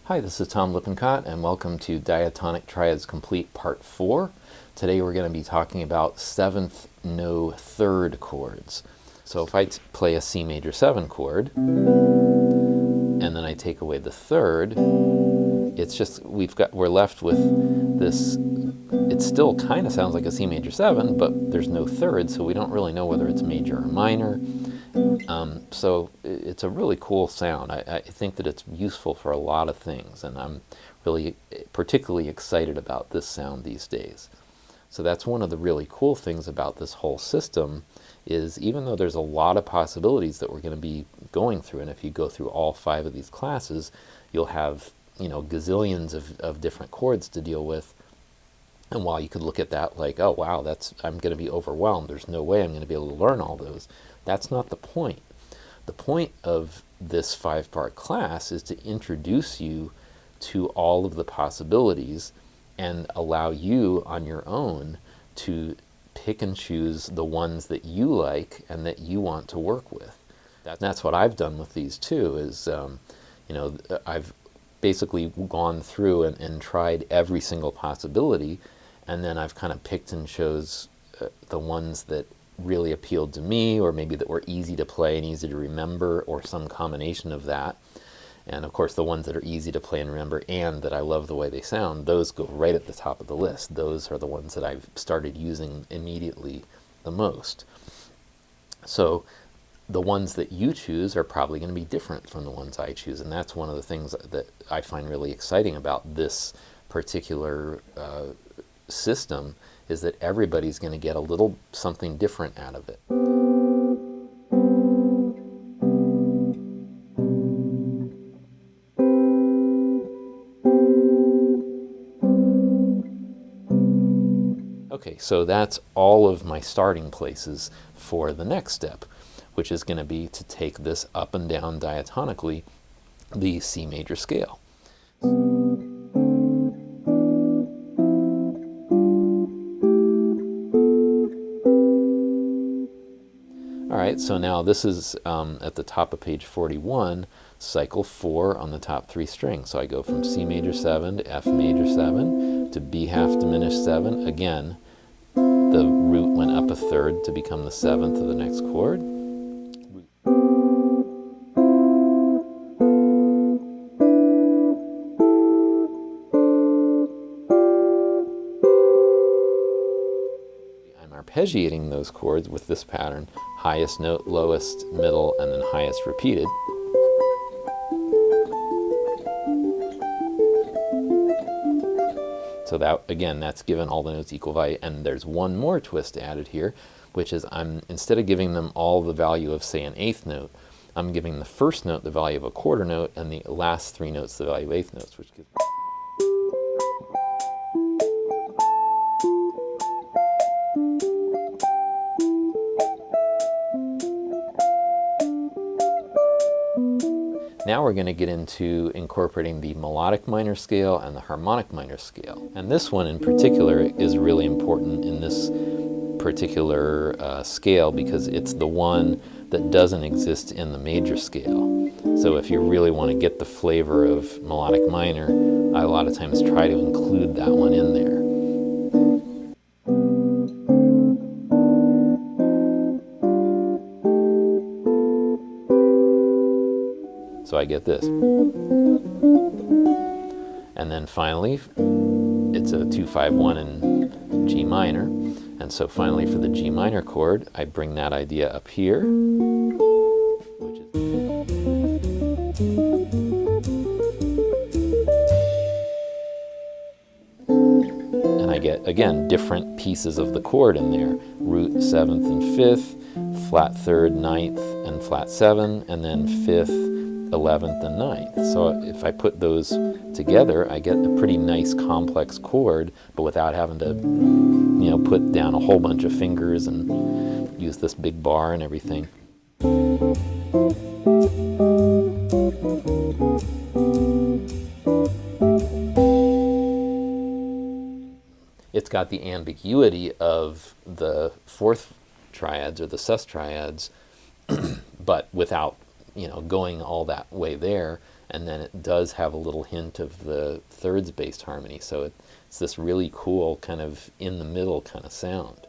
Hi, this is Tom Lippincott, and welcome to Diatonic Triads Complete Part 4. Today we're going to be talking about 7th no third chords. So if I play a C major 7 chord, and then I take away the third, it's just, we're left with this, it still kind of sounds like a C major 7, but there's no third, so we don't really know whether it's major or minor. So it's a really cool sound. I think that it's useful for a lot of things, and I'm really particularly excited about this sound these days. So that's one of the really cool things about this whole system, is even though there's a lot of possibilities that we're going to be going through, and if you go through all 5 of these classes, you'll have, you know, gazillions of different chords to deal with. And while you could look at that like, oh wow, I'm going to be overwhelmed, there's no way I'm going to be able to learn all those, that's not the point. The point of this 5-part class is to introduce you to all of the possibilities and allow you on your own to pick and choose the ones that you like and that you want to work with. That's what I've done with these too, is you know, I've basically gone through and tried every single possibility, and then I've kind of picked and chose the ones that really appealed to me, or maybe that were easy to play and easy to remember, or some combination of that. And of course the ones that are easy to play and remember and that I love the way they sound, those go right at the top of the list. Those are the ones that I've started using immediately the most. So the ones that you choose are probably going to be different from the ones I choose, and that's one of the things that I find really exciting about this particular system, is that everybody's going to get a little something different out of it. Okay, so that's all of my starting places for the next step, which is going to be to take this up and down diatonically, the C major scale. Alright, so now this is at the top of page 41, cycle 4 on the top 3 strings. So I go from C major 7 to F major 7 to B half diminished 7. Again, the root went up a third to become the 7th of the next chord. I'm arpeggiating those chords with this pattern: highest note, lowest, middle, and then highest repeated. So that, again, that's given all the notes equal value, and there's one more twist added here, which is instead of giving them all the value of, say, an 8th note, I'm giving the first note the value of a quarter note, and the last 3 notes the value of 8th notes, which gives... Now we're going to get into incorporating the melodic minor scale and the harmonic minor scale. And this one in particular is really important in this particular scale, because it's the one that doesn't exist in the major scale. So if you really want to get the flavor of melodic minor, I a lot of times try to include that one in there. So I get this. And then finally, it's a 2-5-1 in G minor. And so finally for the G minor chord, I bring that idea up here, which is... And I get, again, different pieces of the chord in there. Root 7th and 5th, flat 3rd, 9th, and flat 7, and then 5th, 11th, and 9th. So if I put those together, I get a pretty nice complex chord, but without having to, put down a whole bunch of fingers and use this big bar and everything. It's got the ambiguity of the fourth triads or the sus triads, but without, going all that way there. And then it does have a little hint of the thirds based harmony. So it's this really cool kind of in the middle kind of sound.